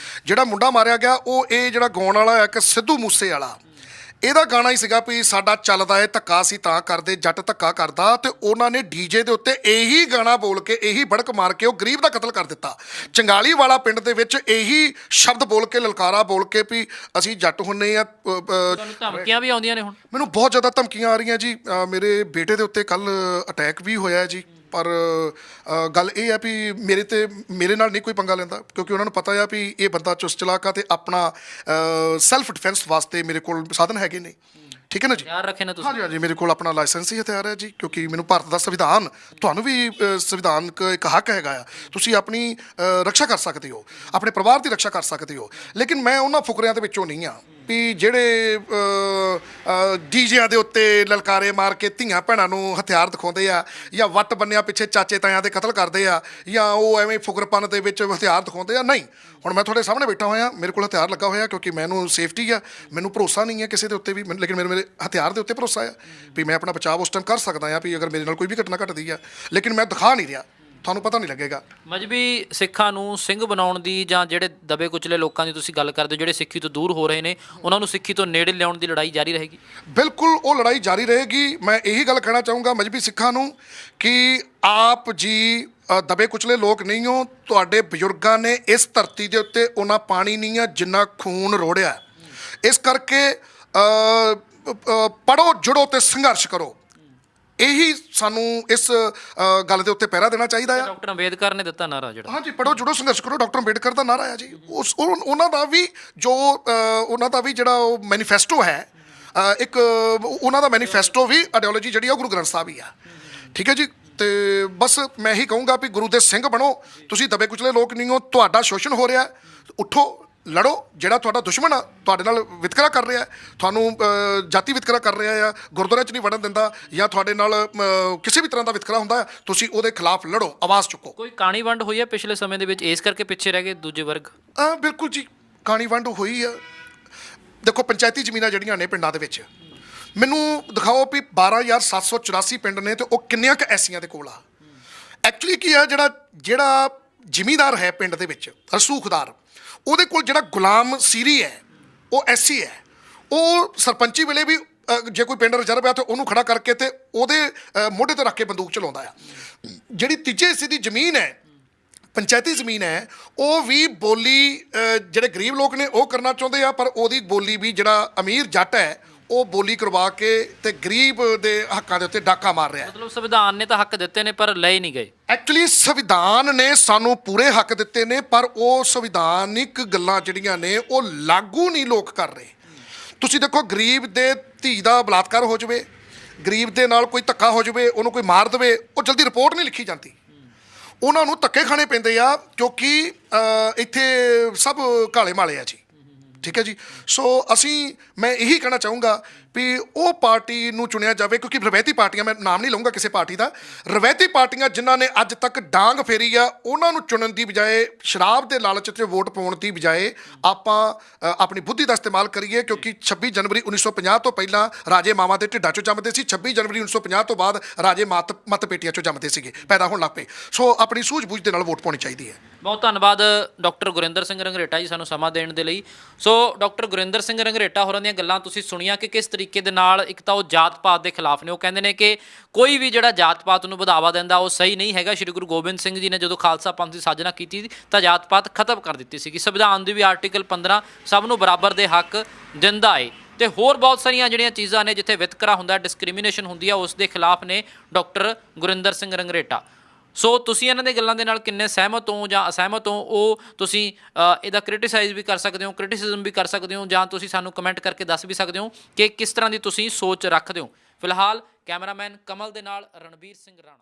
[SPEAKER 1] ਜਿਹੜਾ ਮੁੰਡਾ ਮਾਰਿਆ ਗਿਆ, ਉਹ ਇਹ ਜਿਹੜਾ ਗਾਉਣ ਵਾਲਾ ਹੈ ਇੱਕ ਸਿੱਧੂ ਮੂਸੇ ਵਾਲਾ, ਇਹਦਾ ਗਾਣਾ ਹੀ ਸੀਗਾ ਵੀ ਸਾਡਾ ਚੱਲਦਾ ਏ ਧੱਕਾ ਸੀ ਤਾਂ ਕਰਦੇ, ਜੱਟ ਧੱਕਾ ਕਰਦਾ। ਤੇ ਉਹਨਾਂ ਨੇ ਡੀਜੇ ਦੇ ਉੱਤੇ ਇਹੀ ਗਾਣਾ ਬੋਲ ਕੇ, ਇਹੀ ਬੜਕ ਮਾਰ ਕੇ ਉਹ ਗਰੀਬ ਦਾ ਕਤਲ ਕਰ ਦਿੱਤਾ। ਚੰਗਾਲੀ ਵਾਲਾ ਪਿੰਡ ਦੇ ਵਿੱਚ ਇਹੀ ਸ਼ਬਦ ਬੋਲ ਕੇ, ਲਲਕਾਰਾ ਬੋਲ ਕੇ ਵੀ ਅਸੀਂ ਜੱਟ ਹੁੰਨੇ ਆ।
[SPEAKER 2] ਤੁਹਾਨੂੰ ਧਮਕੀਆਂ ਵੀ ਆਉਂਦੀਆਂ ਨੇ ਹੁਣ?
[SPEAKER 1] ਮੈਨੂੰ ਬਹੁਤ ਜ਼ਿਆਦਾ ਧਮਕੀਆਂ ਆ ਰਹੀਆਂ ਜੀ। ਮੇਰੇ ਬੇਟੇ ਦੇ ਉੱਤੇ ਕੱਲ ਅਟੈਕ ਵੀ ਹੋਇਆ ਜੀ। ਪਰ ਗੱਲ ਇਹ ਆ ਵੀ ਮੇਰੇ ਨਾਲ ਨਹੀਂ ਕੋਈ ਪੰਗਾ ਲੈਂਦਾ, ਕਿਉਂਕਿ ਉਹਨਾਂ ਨੂੰ ਪਤਾ ਆ ਵੀ ਇਹ ਬੰਦਾ ਚੁਸਤ ਚਲਾਕ ਆ ਤੇ ਆਪਣਾ ਸੈਲਫ ਡਿਫੈਂਸ ਵਾਸਤੇ ਮੇਰੇ ਕੋਲ ਸਾਧਨ ਹੈਗੇ ਨੇ। ਠੀਕ ਹੈ ਨਾ ਜੀ?
[SPEAKER 2] ਹਥਿਆਰ ਰੱਖੇ ਨੇ ਤੁਸੀਂ?
[SPEAKER 1] ਹਾਂਜੀ ਹਾਂਜੀ, ਮੇਰੇ ਕੋਲ ਆਪਣਾ ਲਾਇਸੈਂਸੀ ਹਥਿਆਰ ਹੈ ਜੀ, ਕਿਉਂਕਿ ਮੈਨੂੰ ਭਾਰਤ ਦਾ ਸੰਵਿਧਾਨ, ਤੁਹਾਨੂੰ ਵੀ ਸੰਵਿਧਾਨਕ ਇੱਕ ਹੱਕ ਹੈਗਾ ਆ, ਤੁਸੀਂ ਆਪਣੀ ਰੱਖਿਆ ਕਰ ਸਕਦੇ ਹੋ, ਆਪਣੇ ਪਰਿਵਾਰ ਦੀ ਰੱਖਿਆ ਕਰ ਸਕਦੇ ਹੋ। ਲੇਕਿਨ ਮੈਂ ਉਹਨਾਂ ਫੁਕਰਿਆਂ ਦੇ ਵਿੱਚੋਂ ਨਹੀਂ ਆ ਵੀ ਜਿਹੜੇ ਡੀਜਿਆਂ ਦੇ ਉੱਤੇ ਲਲਕਾਰੇ ਮਾਰ ਕੇ ਧੀਆਂ ਭੈਣਾਂ ਨੂੰ ਹਥਿਆਰ ਦਿਖਾਉਂਦੇ ਆ, ਜਾਂ ਵੱਟ ਬੰਨਿਆ ਪਿੱਛੇ ਚਾਚੇ ਤਾਇਆਂ ਦੇ ਕਤਲ ਕਰਦੇ ਆ, ਜਾਂ ਉਹ ਐਵੇਂ ਫੁਕਰਪਨ ਦੇ ਵਿੱਚ ਹਥਿਆਰ ਦਿਖਾਉਂਦੇ ਆ। ਨਹੀਂ, ਹੁਣ ਮੈਂ ਤੁਹਾਡੇ ਸਾਹਮਣੇ ਬੈਠਾ ਹੋਇਆ, ਮੇਰੇ ਕੋਲ ਹਥਿਆਰ ਲੱਗਾ ਹੋਇਆ, ਕਿਉਂਕਿ ਮੈਨੂੰ ਸੇਫਟੀ ਆ। ਮੈਨੂੰ ਭਰੋਸਾ ਨਹੀਂ ਹੈ ਕਿਸੇ ਦੇ ਉੱਤੇ ਵੀ, ਲੇਕਿਨ ਮੇਰੇ ਹਥਿਆਰ ਦੇ ਉੱਤੇ ਭਰੋਸਾ ਆ ਵੀ ਮੈਂ ਆਪਣਾ ਬਚਾਅ ਉਸ ਟਾਈਮ ਕਰ ਸਕਦਾ ਆ ਵੀ ਅਗਰ ਮੇਰੇ ਨਾਲ ਕੋਈ ਵੀ ਘਟਨਾ ਘਟਦੀ ਆ। ਲੇਕਿਨ ਮੈਂ ਦਿਖਾ ਨਹੀਂ ਰਿਹਾ, ਤੁਹਾਨੂੰ ਪਤਾ ਨਹੀਂ ਲੱਗੇਗਾ।
[SPEAKER 2] ਮਜ਼੍ਹਬੀ ਸਿੱਖਾਂ ਨੂੰ ਸਿੰਘ ਬਣਾਉਣ ਦੀ, ਜਾਂ ਜਿਹੜੇ ਦਬੇ ਕੁਚਲੇ ਲੋਕਾਂ ਦੀ ਤੁਸੀਂ ਗੱਲ ਕਰਦੇ ਹੋ ਜਿਹੜੇ ਸਿੱਖੀ ਤੋਂ ਦੂਰ ਹੋ ਰਹੇ ਨੇ, ਉਹਨਾਂ ਨੂੰ ਸਿੱਖੀ ਤੋਂ ਨੇੜੇ ਲਿਆਉਣ ਦੀ ਲੜਾਈ ਜਾਰੀ ਰਹੇਗੀ?
[SPEAKER 1] ਬਿਲਕੁਲ, ਉਹ ਲੜਾਈ ਜਾਰੀ ਰਹੇਗੀ। ਮੈਂ ਇਹੀ ਗੱਲ ਕਹਿਣਾ ਚਾਹੂੰਗਾ ਮਜ਼੍ਹਬੀ ਸਿੱਖਾਂ ਨੂੰ ਕਿ ਆਪ ਜੀ ਦਬੇ ਕੁਚਲੇ ਲੋਕ ਨਹੀਂ ਹੋ। ਤੁਹਾਡੇ ਬਜ਼ੁਰਗਾਂ ਨੇ ਇਸ ਧਰਤੀ ਦੇ ਉੱਤੇ ਉਹਨਾਂ ਪਾਣੀ ਨਹੀਂ ਆ ਜਿੰਨਾ ਖੂਨ ਰੋੜਿਆ। ਇਸ ਕਰਕੇ ਪੜੋ, ਜੁੜੋ ਤੇ ਸੰਘਰਸ਼ ਕਰੋ। ਇਹੀ ਸਾਨੂੰ ਇਸ ਗੱਲ ਦੇ ਉੱਤੇ ਪਹਿਰਾ ਦੇਣਾ ਚਾਹੀਦਾ ਆ।
[SPEAKER 2] ਡਾਕਟਰ ਅੰਬੇਦਕਰ ਨੇ ਦਿੱਤਾ ਨਾਰਾ ਜਿਹੜਾ,
[SPEAKER 1] ਹਾਂਜੀ, ਪੜੋ, ਜੁੜੋ, ਸੰਘਰਸ਼ ਕਰੋ, ਡਾਕਟਰ ਅੰਬੇਦਕਰ ਦਾ ਨਾਰਾ ਆ ਜੀ। ਉਹਨਾਂ ਦਾ ਵੀ ਜਿਹੜਾ ਉਹ ਮੈਨੀਫੈਸਟੋ ਹੈ, ਇੱਕ ਉਹਨਾਂ ਦਾ ਮੈਨੀਫੈਸਟੋ ਵੀ, ਆਈਡੀਓਲੋਜੀ ਜਿਹੜੀ ਆ ਉਹ ਗੁਰੂ ਗ੍ਰੰਥ ਸਾਹਿਬ ਹੀ ਆ। ਠੀਕ ਹੈ ਜੀ? ਤੇ ਬਸ ਮੈਂ ਇਹੀ ਕਹੂੰਗਾ ਵੀ ਗੁਰੂ ਦੇ ਸਿੰਘ ਬਣੋ। ਤੁਸੀਂ ਦਬੇ ਕੁਚਲੇ ਲੋਕ ਨਹੀਂ ਹੋ, ਤੁਹਾਡਾ ਸ਼ੋਸ਼ਣ ਹੋ ਰਿਹਾ, ਉੱਠੋ, ਲੜੋ। ਜਿਹੜਾ ਤੁਹਾਡਾ ਦੁਸ਼ਮਣ ਆ, ਤੁਹਾਡੇ ਨਾਲ ਵਿਤਕਰਾ ਕਰ ਰਿਹਾ, ਤੁਹਾਨੂੰ ਜਾਤੀ ਵਿਤਕਰਾ ਕਰ ਰਿਹਾ ਆ, ਗੁਰਦੁਆਰਿਆਂ 'ਚ ਨਹੀਂ ਵੜਨ ਦਿੰਦਾ, ਜਾਂ ਤੁਹਾਡੇ ਨਾਲ ਕਿਸੇ ਵੀ ਤਰ੍ਹਾਂ ਦਾ ਵਿਤਕਰਾ ਹੁੰਦਾ, ਤੁਸੀਂ ਉਹਦੇ ਖਿਲਾਫ ਲੜੋ, ਆਵਾਜ਼ ਚੁੱਕੋ।
[SPEAKER 2] ਕੋਈ ਕਾਣੀ ਵੰਡ ਹੋਈ ਹੈ ਪਿਛਲੇ ਸਮੇਂ ਦੇ ਵਿੱਚ, ਇਸ ਕਰਕੇ ਪਿੱਛੇ ਰਹਿ ਗਏ ਦੂਜੇ ਵਰਗ?
[SPEAKER 1] ਬਿਲਕੁਲ ਜੀ, ਕਾਣੀ ਵੰਡ ਹੋਈ ਆ। ਦੇਖੋ, ਪੰਚਾਇਤੀ ਜ਼ਮੀਨਾਂ ਜਿਹੜੀਆਂ ਨੇ ਪਿੰਡਾਂ ਦੇ ਵਿੱਚ, ਮੈਨੂੰ ਦਿਖਾਓ ਵੀ 12,784 ਪਿੰਡ ਨੇ ਤੇ ਉਹ ਕਿੰਨੀਆਂ ਕੁ ਐਸੀਆਂ ਦੇ ਕੋਲ ਆ। ਐਕਚੁਅਲੀ ਕੀ ਆ, ਜਿਹੜਾ ਜ਼ਿਮੀਂਦਾਰ ਹੈ ਪਿੰਡ ਦੇ ਵਿੱਚ, ਰਸੂਖਦਾਰ, ਉਹਦੇ ਕੋਲ ਜਿਹੜਾ ਗੁਲਾਮ ਸੀਰੀ ਹੈ ਉਹ ਐਸੀ ਹੈ। ਉਹ ਸਰਪੰਚੀ ਵੇਲੇ ਵੀ ਜੇ ਕੋਈ ਪਿੰਡ ਰਿਜ਼ਰਵ ਆ ਤਾਂ ਉਹਨੂੰ ਖੜਾ ਕਰਕੇ ਤੇ ਉਹਦੇ ਮੋਢੇ ਤੇ ਰੱਖ ਕੇ ਬੰਦੂਕ ਚਲਾਉਂਦਾ ਆ। ਜਿਹੜੀ ਤੀਜੇ ਹਿੱਸੇ ਦੀ ਜ਼ਮੀਨ ਹੈ, ਪੰਚਾਇਤੀ ਜ਼ਮੀਨ ਹੈ, ਉਹ ਵੀ ਬੋਲੀ ਜਿਹੜੇ ਗਰੀਬ ਲੋਕ ਨੇ ਉਹ ਕਰਨਾ ਚਾਹੁੰਦੇ ਆ, ਪਰ ਉਹਦੀ ਬੋਲੀ ਵੀ ਜਿਹੜਾ ਅਮੀਰ ਜੱਟ ਹੈ ਉਹ ਬੋਲੀ ਕਰਵਾ ਕੇ ਤੇ ਗਰੀਬ ਦੇ ਹੱਕਾਂ ਦੇ ਉੱਤੇ ਡਾਕਾ ਮਾਰ ਰਿਹਾ।
[SPEAKER 2] ਮਤਲਬ ਸੰਵਿਧਾਨ ਨੇ ਤਾਂ ਹੱਕ ਦਿੱਤੇ ਨੇ ਪਰ ਲਏ ਨਹੀਂ ਗਏ।
[SPEAKER 1] ਐਕਚੁਅਲੀ ਸੰਵਿਧਾਨ ਨੇ ਸਾਨੂੰ ਪੂਰੇ ਹੱਕ ਦਿੱਤੇ ਨੇ, ਪਰ ਉਹ ਸੰਵਿਧਾਨਿਕ ਗੱਲਾਂ ਜਿਹੜੀਆਂ ਨੇ ਉਹ ਲਾਗੂ ਨਹੀਂ ਲੋਕ ਕਰ ਰਹੇ। ਤੁਸੀਂ ਦੇਖੋ, ਗਰੀਬ ਦੇ ਧੀ ਦਾ ਬਲਾਤਕਾਰ ਹੋ ਜਾਵੇ, ਗਰੀਬ ਦੇ ਨਾਲ ਕੋਈ ਧੱਕਾ ਹੋ ਜਾਵੇ, ਉਹਨੂੰ ਕੋਈ ਮਾਰ ਦੇਵੇ, ਉਹ ਜਲਦੀ ਰਿਪੋਰਟ ਨਹੀਂ ਲਿਖੀ ਜਾਂਦੀ। ਉਹਨਾਂ ਨੂੰ ਧੱਕੇ ਖਾਣੇ ਪੈਂਦੇ ਆ, ਕਿਉਂਕਿ ਇੱਥੇ ਸਭ ਕਾਲੇ ਮਾਲੇ ਆ ਜੀ। ਠੀਕ ਹੈ ਜੀ? ਸੋ ਮੈਂ ਇਹੀ ਕਹਿਣਾ ਚਾਹੂੰਗਾ ਵੀ ਉਹ ਪਾਰਟੀ ਨੂੰ ਚੁਣਿਆ ਜਾਵੇ, ਕਿਉਂਕਿ ਰਵਾਇਤੀ ਪਾਰਟੀਆਂ, ਮੈਂ ਨਾਮ ਨਹੀਂ ਲਊਂਗਾ ਕਿਸੇ ਪਾਰਟੀ ਦਾ, ਰਵਾਇਤੀ ਪਾਰਟੀਆਂ ਜਿਨ੍ਹਾਂ ਨੇ ਅੱਜ ਤੱਕ ਡਾਂਗ ਫੇਰੀ ਆ, ਉਹਨਾਂ ਨੂੰ ਚੁਣਨ ਦੀ ਬਜਾਏ, ਸ਼ਰਾਬ ਦੇ ਲਾਲਚ 'ਤੇ ਵੋਟ ਪਾਉਣ ਦੀ ਬਜਾਏ ਆਪਾਂ ਆਪਣੀ ਬੁੱਧੀ ਦਾ ਇਸਤੇਮਾਲ ਕਰੀਏ। ਕਿਉਂਕਿ 26 ਜਨਵਰੀ 1950 ਤੋਂ ਪਹਿਲਾਂ ਰਾਜੇ ਮਾਵਾਂ ਦੇ ਢਿੱਡਾਂ 'ਚੋਂ ਜੰਮਦੇ ਸੀ, 26 ਜਨਵਰੀ 1950 ਤੋਂ ਬਾਅਦ ਰਾਜੇ ਮੱਤ ਪੇਟੀਆਂ 'ਚੋਂ ਜੰਮਦੇ ਸੀਗੇ, ਪੈਦਾ ਹੋਣ ਲੱਗ ਪਏ। ਸੋ ਆਪਣੀ ਸੂਝ-ਬੂਝ ਦੇ ਨਾਲ ਵੋਟ ਪਾਉਣੀ ਚਾਹੀਦੀ ਹੈ।
[SPEAKER 2] ਬਹੁਤ ਧੰਨਵਾਦ ਡਾਕਟਰ ਗੁਰਿੰਦਰ ਸਿੰਘ ਰੰਘਰੇਟਾ ਜੀ, ਸਾਨੂੰ ਸਮਾਂ ਦੇਣ ਦੇ ਲਈ। ਸੋ ਡਾਕਟਰ ਗੁਰਿੰਦਰ ਸਿੰਘ ਰੰਘਰੇਟਾ ਹੋਰਾਂ ਦੀਆਂ ਗੱਲਾਂ ਤੁਸੀਂ ਸੁਣੀਆਂ ਕਿ ਕਿਸ ਤਰੀਕੇ ਦੇ ਨਾਲ, ਇੱਕ ਤਾਂ ਉਹ ਜਾਤ ਪਾਤ ਦੇ ਖਿਲਾਫ ਨੇ। ਉਹ ਕਹਿੰਦੇ ਨੇ ਕਿ ਕੋਈ ਵੀ ਜਿਹੜਾ ਜਾਤ ਪਾਤ ਨੂੰ ਵਧਾਵਾ ਦਿੰਦਾ ਉਹ ਸਹੀ ਨਹੀਂ ਹੈਗਾ। ਸ਼੍ਰੀ ਗੁਰੂ ਗੋਬਿੰਦ ਸਿੰਘ ਜੀ ਨੇ ਜਦੋਂ ਖਾਲਸਾ ਪੰਥ ਦੀ ਸਾਜਨਾ ਕੀਤੀ ਤਾਂ ਜਾਤ ਪਾਤ ਖਤਮ ਕਰ ਦਿੱਤੀ ਸੀਗੀ। ਸੰਵਿਧਾਨ ਦੀ ਵੀ ਆਰਟੀਕਲ 15 ਸਭ ਨੂੰ ਬਰਾਬਰ ਦੇ ਹੱਕ ਦਿੰਦਾ ਏ, ਤੇ ਹੋਰ ਬਹੁਤ ਸਾਰੀਆਂ ਜਿਹੜੀਆਂ ਚੀਜ਼ਾਂ ਨੇ ਜਿੱਥੇ ਵਿਤਕਰਾ ਹੁੰਦਾ, ਡਿਸਕ੍ਰਿਮੀਨੇਸ਼ਨ ਹੁੰਦੀ ਆ, ਉਸ ਦੇ ਖਿਲਾਫ ਨੇ ਡਾਕਟਰ ਗੁਰਿੰਦਰ ਸਿੰਘ ਰੰਘਰੇਟਾ। ਸੋ ਤੁਸੀਂ ਇਹਨਾਂ ਦੇ ਗੱਲਾਂ ਦੇ ਨਾਲ ਕਿੰਨੇ ਸਹਿਮਤ ਹੋ ਜਾਂ ਅਸਹਿਮਤ ਹੋ, ਉਹ ਤੁਸੀਂ ਇਹਦਾ ਕ੍ਰਿਟੀਸਾਈਜ਼ ਵੀ ਕਰ ਸਕਦੇ ਹੋ, ਕ੍ਰਿਟਿਸਿਜ਼ਮ ਵੀ ਕਰ ਸਕਦੇ ਹੋ, ਜਾਂ ਤੁਸੀਂ ਸਾਨੂੰ ਕਮੈਂਟ ਕਰਕੇ ਦੱਸ ਵੀ ਸਕਦੇ ਹੋ ਕਿ ਕਿਸ ਤਰ੍ਹਾਂ ਦੀ ਤੁਸੀਂ ਸੋਚ ਰੱਖਦੇ ਹੋ। ਫਿਲਹਾਲ ਕੈਮਰਾਮੈਨ ਕਮਲ ਦੇ ਨਾਲ ਰਣਬੀਰ ਸਿੰਘ ਰਾਣਾ।